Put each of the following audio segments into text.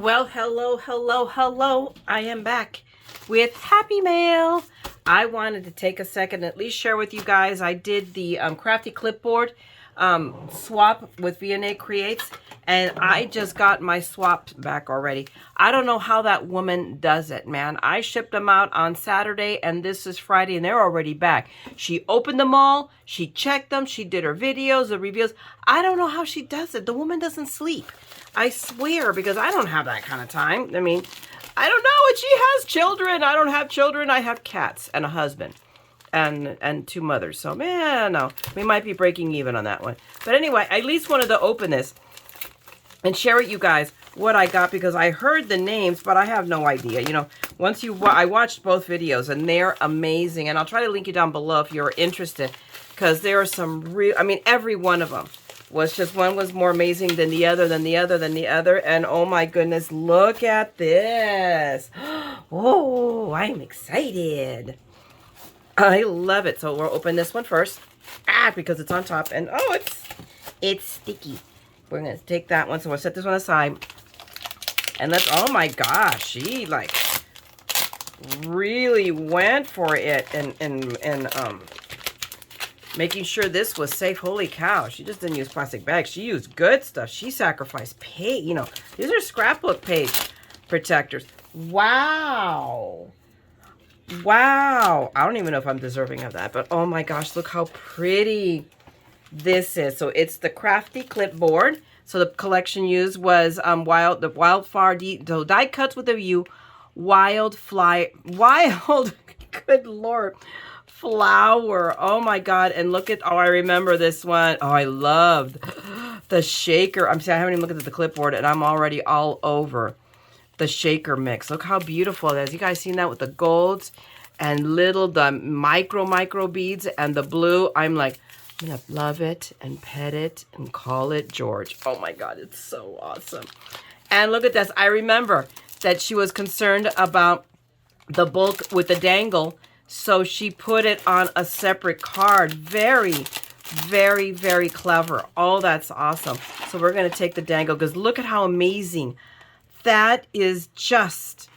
Well, hello. I am back with Happy Mail. I wanted to take a second and at least share with you guys. I did the Crafty Clipboard swap with V&A Creates, and I just got my swaps back already. I don't know how that woman does it, man. I shipped them out on Saturday, and this is Friday, and they're already back. She opened them all. She checked them. She did her videos, the reviews. I don't know how she does it. The woman doesn't sleep. I swear, because I don't have that kind of time. I mean, I don't know. And she has children. I don't have children. I have cats and a husband and two mothers. So, man, no. We might be breaking even on that one. But anyway, I at least wanted to open this and share with you guys what I got, because I heard the names, but I have no idea. You know, I watched both videos, and they're amazing. And I'll try to link you down below if you're interested, because there are some real, I mean, every one of them was just, one was more amazing than the other, and oh my goodness, look at this. Oh, I'm excited. I love it. So we'll open this one first, because it's on top, and oh, it's sticky. We're gonna take that one, so we'll set this one aside, and let's, oh my gosh, she like really went for it, and making sure this was safe. Holy cow, she just didn't use plastic bags. She used good stuff. She sacrificed page. You know, these are scrapbook page protectors. Wow. Wow. I don't even know if I'm deserving of that, but oh my gosh, look how pretty this is. So it's the Crafty Clipboard. So the collection used was wildflower die cuts with a view, wild, good Lord, flower. Oh my God. And look at, oh, I remember this one. Oh, I loved the shaker. I haven't even looked at the clipboard, and I'm already all over the shaker mix. Look how beautiful it is. You guys seen that with the golds and the micro beads and the blue? I'm like, I'm gonna love it and pet it and call it George. Oh my God, it's so awesome. And look at this. I remember that she was concerned about the bulk with the dangle, so she put it on a separate card. Very, very, very clever. Oh, that's awesome. So we're going to take the dangle, because look at how amazing. That is just,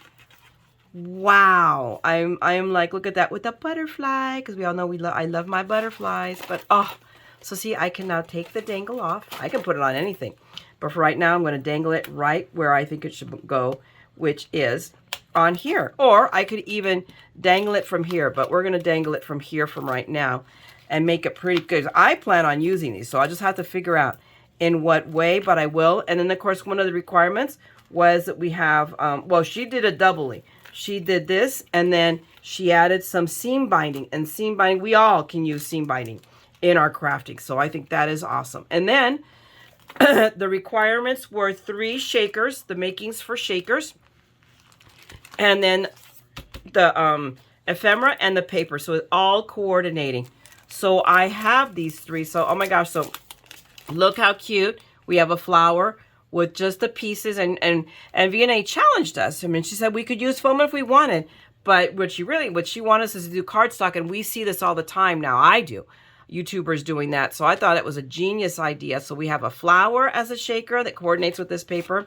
wow. I'm like, look at that with the butterfly, because we all know I love my butterflies. But, oh, so see, I can now take the dangle off. I can put it on anything. But for right now, I'm going to dangle it right where I think it should go, which is on here. Or I could even dangle it from here, but we're going to dangle it from here from right now and make it pretty good. I plan on using these, so I just have to figure out in what way, but I will. And then, of course, one of the requirements was that we have, well, she did a doubly. She did this, and then she added some seam binding. And seam binding, we all can use seam binding in our crafting, so I think that is awesome. And then the requirements were 3 shakers, the makings for shakers, and then the ephemera and the paper. So it's all coordinating. So I have these 3. So, oh my gosh. So look how cute. We have a flower with just the pieces, and V&A challenged us. I mean, she said we could use foam if we wanted, but what she wanted us is to do cardstock, and we see this all the time now. I do. YouTubers doing that. So I thought it was a genius idea. So we have a flower as a shaker that coordinates with this paper.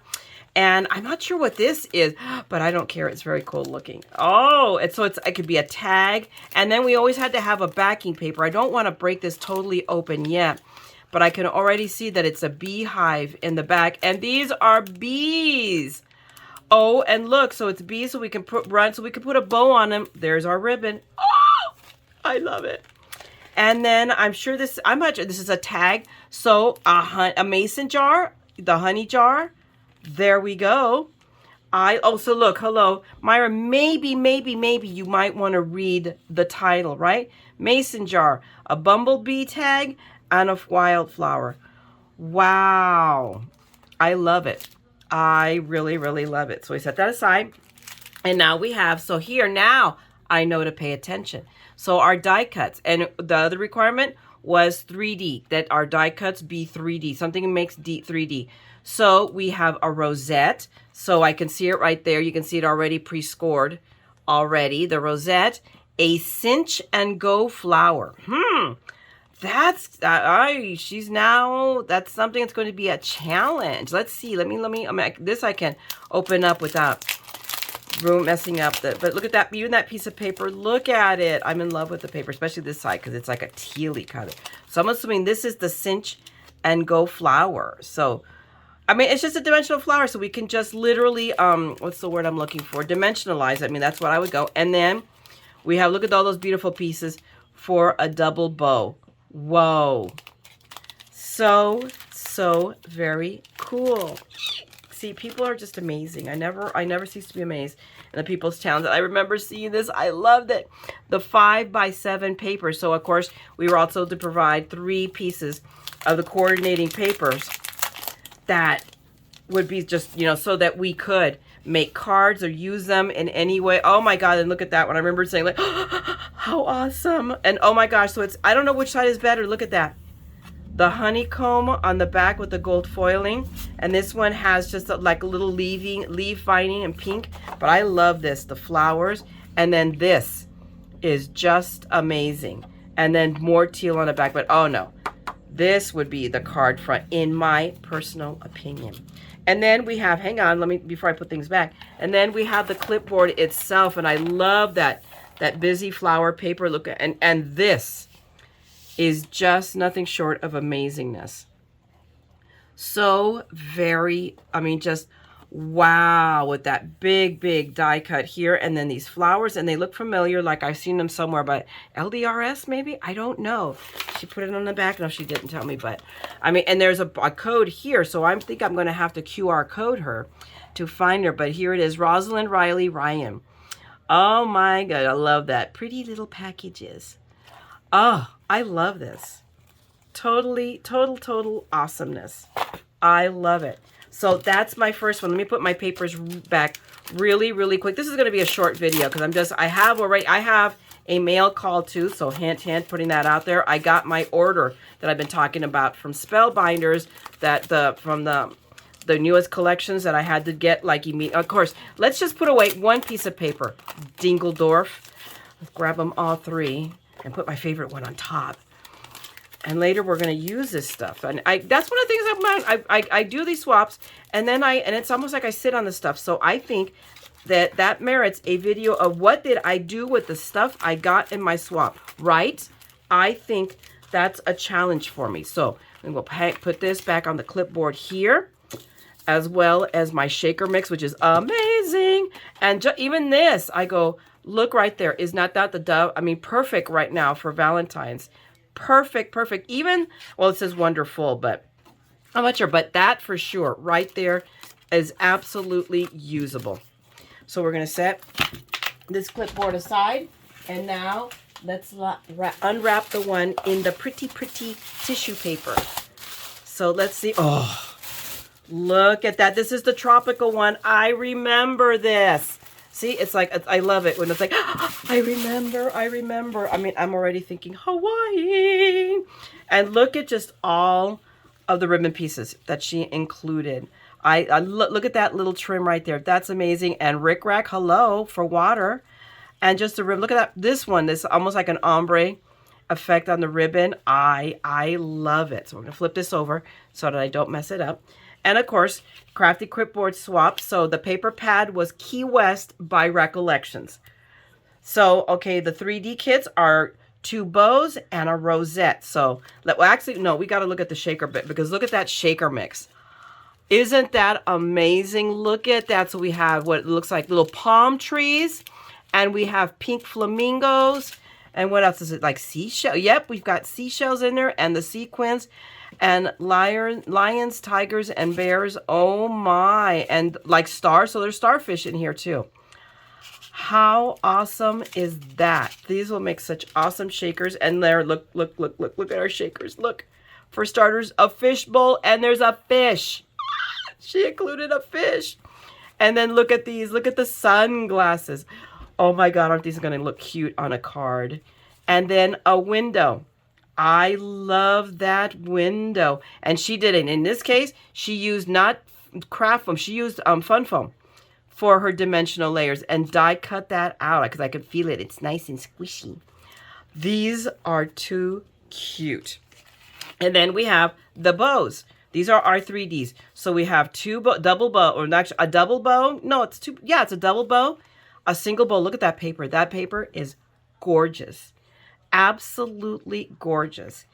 And I'm not sure what this is, but I don't care. It's very cool looking. Oh, it could be a tag. And then we always had to have a backing paper. I don't want to break this totally open yet, but I can already see that it's a beehive in the back. And these are bees. Oh, and look, so it's bees, so we can put a bow on them. There's our ribbon. Oh, I love it. And then I'm sure this is a tag. So a mason jar, the honey jar. There we go. So look, hello, Myra, maybe you might want to read the title, right? Mason jar, a bumblebee tag, and a wildflower. Wow. I love it. I really, really love it. So we set that aside. And now we have, so here now I know to pay attention. So our die cuts, and the other requirement was 3D, that our die cuts be 3D, something that makes 3D. So we have a rosette. So I can see it right there. You can see it already pre-scored already. The rosette, a cinch and go flower. that's, she's now, that's something that's going to be a challenge. Let's see. Let me, I mean, this I can open up without messing up but look at that, even that piece of paper, look at it. I'm in love with the paper, especially this side, because it's like a tealy color. So I'm assuming this is the cinch and go flower. So, I mean, it's just a dimensional flower, so we can just literally, what's the word I'm looking for? Dimensionalize. I mean, that's what I would go. And then we have, look at all those beautiful pieces for a double bow. Whoa. So very cool. See, people are just amazing. I never cease to be amazed in the people's talents. I remember seeing this. I loved it. The 5x7 paper. So, of course, we were also to provide 3 pieces of the coordinating papers that would be just, you know, so that we could make cards or use them in any way. Oh, my God. And look at that one. I remember saying, like, how awesome. And, oh, my gosh. So, it's, I don't know which side is better. Look at that. The honeycomb on the back with the gold foiling, and this one has just like a little leaf lining in pink, but I love this, the flowers, and then this is just amazing, and then more teal on the back. But oh no, this would be the card front in my personal opinion. And then we have, hang on, let me, before I put things back, and then we have the clipboard itself, and I love that busy flower paper. Look at, and this is just nothing short of amazingness. So very, I mean, just wow, with that big die cut here, and then these flowers, and they look familiar, like I've seen them somewhere, but LDRS maybe? I don't know. She put it on the back. No, she didn't tell me, but I mean, and there's a code here, so I think I'm going to have to QR code her to find her, but here it is, Rosalind Riley Ryan. Oh my God, I love that. Pretty little packages. Oh, I love this. Total awesomeness. I love it. So that's my first one. Let me put my papers back really quick. This is going to be a short video because I have a mail call too. So hint, putting that out there. I got my order that I've been talking about from Spellbinders, from the newest collections that I had to get like immediately. Of course, let's just put away one piece of paper. Dingledorf. Grab them all 3. And put my favorite one on top. And later we're going to use this stuff. And that's one of the things I do these swaps, and then it's almost like I sit on the stuff. So I think that merits a video of what did I do with the stuff I got in my swap, right? I think that's a challenge for me. So I'm going to put this back on the clipboard here, as well as my shaker mix, which is amazing. And even this, I go, look right there. Is not that the dove? I mean, perfect right now for Valentine's. Perfect. Even, well, it says wonderful, but I'm not sure. But that for sure right there is absolutely usable. So we're going to set this clipboard aside. And now let's unwrap the one in the pretty tissue paper. So let's see. Oh, look at that. This is the tropical one. I remember this. See, it's like, I love it when it's like, I remember. I mean, I'm already thinking Hawaii. And look at just all of the ribbon pieces that she included. I look at that little trim right there. That's amazing. And Rick Rack, hello, for water. And just the ribbon. Look at that. This one, this almost like an ombre effect on the ribbon. I love it. So we're going to flip this over so that I don't mess it up. And of course, Crafty Clipboard swap. So the paper pad was Key West by Recollections. So, okay, the 3D kits are 2 bows and a rosette. So, well, actually, no, we got to look at the shaker bit because look at that shaker mix. Isn't that amazing? Look at that. So we have what looks like little palm trees, and we have pink flamingos. And what else is it? Like seashell. Yep, we've got seashells in there and the sequins. And lions, tigers, and bears. Oh my. And like stars. So there's starfish in here too. How awesome is that? These will make such awesome shakers. And there, look at our shakers. Look. For starters, a fish bowl. And there's a fish. She included a fish. And then look at these. Look at the sunglasses. Oh my God, aren't these going to look cute on a card? And then a window. I love that window. And she did it. In this case, she used not craft foam. She used fun foam for her dimensional layers and die cut that out because I could feel it. It's nice and squishy. These are too cute. And then we have the bows. These are our 3Ds. So we have double bow, or actually a double bow. No, it's two. Yeah, it's a double bow, a single bow. Look at that paper. That paper is gorgeous. Absolutely gorgeous.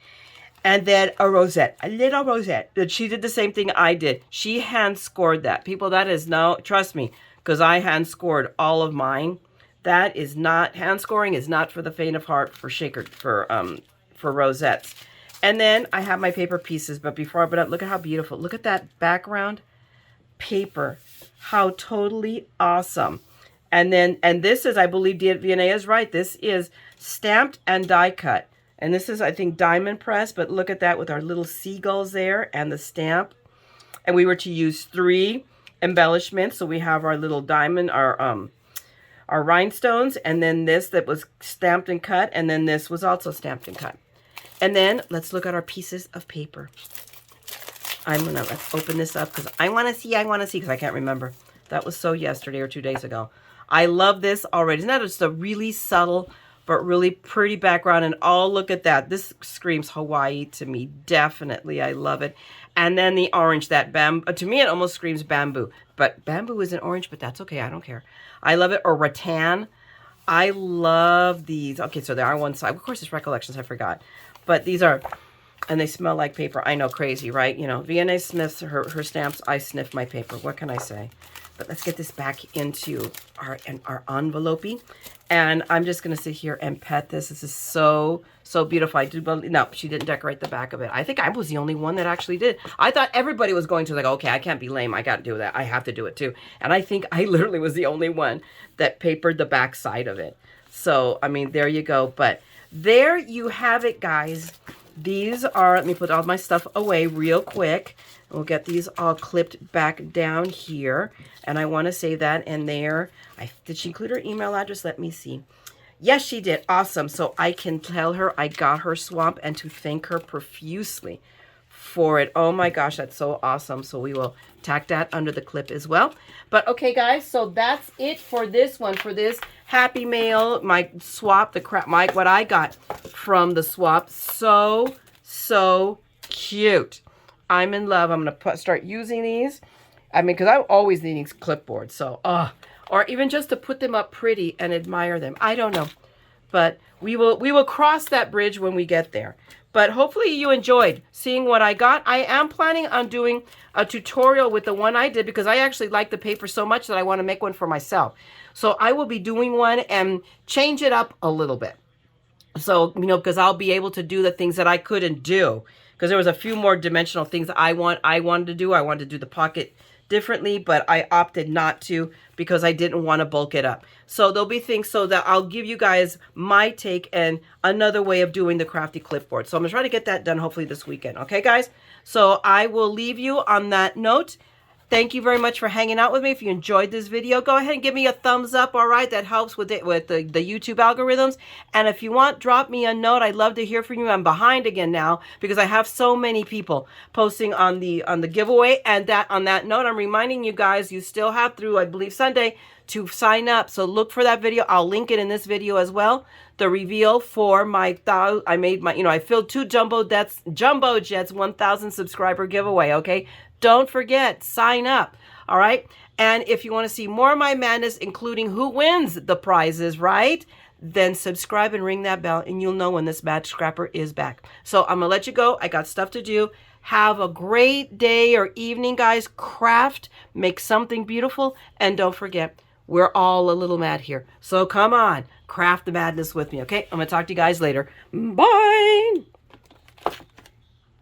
And then a rosette, a little rosette. That she did the same thing I did. She hand scored that. People, that is no, trust me, because I hand scored all of mine. That is not, hand scoring is not for the faint of heart for rosettes. And then I have my paper pieces, but before I put up, look at how beautiful. Look at that background paper. How totally awesome. And then, and this is, I believe DNA is right. This is stamped and die cut. And this is, I think, diamond press, but look at that with our little seagulls there and the stamp. And we were to use 3 embellishments. So we have our little diamond, our rhinestones, and then this that was stamped and cut, and then this was also stamped and cut. And then let's look at our pieces of paper. Let's open this up because I want to see, because I can't remember. That was so yesterday or 2 days ago. I love this already. Isn't that just a really subtle but really pretty background? And oh, look at that. This screams Hawaii to me. Definitely. I love it. And then the orange, that bamboo. To me, it almost screams bamboo. But bamboo isn't orange, but that's okay. I don't care. I love it. Or rattan. I love these. Okay, so there are one side. Of course, it's recollections. I forgot. But these are, and they smell like paper. I know, crazy, right? You know, Vienna sniffs her stamps. I sniff my paper. What can I say? But let's get this back into our envelope. And I'm just going to sit here and pet this. This is so, so beautiful. I do believe, no, she didn't decorate the back of it. I think I was the only one that actually did. I thought everybody was going to, like, okay, I can't be lame. I got to do that. I have to do it too. And I think I literally was the only one that papered the back side of it. So, I mean, there you go. But there you have it, guys. These are, let me put all my stuff away real quick. We'll get these all clipped back down here. And I want to say that in there. Did she include her email address? Let me see. Yes, she did. Awesome. So I can tell her I got her swamp and to thank her profusely for it. Oh my gosh, that's so awesome. So we will tack that under the clip as well. But okay, guys, so that's it for this one, for this Happy Mail, my swap, what I got from the swap. So, so cute. I'm in love. I'm going to start using these. I mean, because I'm always needing clipboards. So, or even just to put them up pretty and admire them. I don't know. But we will cross that bridge when we get there. But hopefully you enjoyed seeing what I got. I am planning on doing a tutorial with the one I did because I actually like the paper so much that I want to make one for myself. So I will be doing one and change it up a little bit. So, you know, because I'll be able to do the things that I couldn't do. Because there was a few more dimensional things that I wanted to do. I wanted to do the pocket differently, but I opted not to because I didn't want to bulk it up. So there'll be things so that I'll give you guys my take and another way of doing the Crafty clipboard. So I'm going to try to get that done hopefully this weekend. Okay, guys? So I will leave you on that note. Thank you very much for hanging out with me. If you enjoyed this video, go ahead and give me a thumbs up, all right? That helps with the YouTube algorithms. And if you want, drop me a note. I'd love to hear from you. I'm behind again now because I have so many people posting on the giveaway. And on that note, I'm reminding you guys, you still have through, I believe, Sunday to sign up. So look for that video. I'll link it in this video as well. The reveal for my, I filled 2 Jumbo Jets 1,000 subscriber giveaway, okay? Don't forget, sign up, all right? And if you want to see more of my madness, including who wins the prizes, right? Then subscribe and ring that bell, and you'll know when this TheMaddScrapper is back. So I'm going to let you go. I got stuff to do. Have a great day or evening, guys. Craft, make something beautiful, and don't forget, we're all a little mad here. So come on, craft the madness with me, okay? I'm going to talk to you guys later. Bye!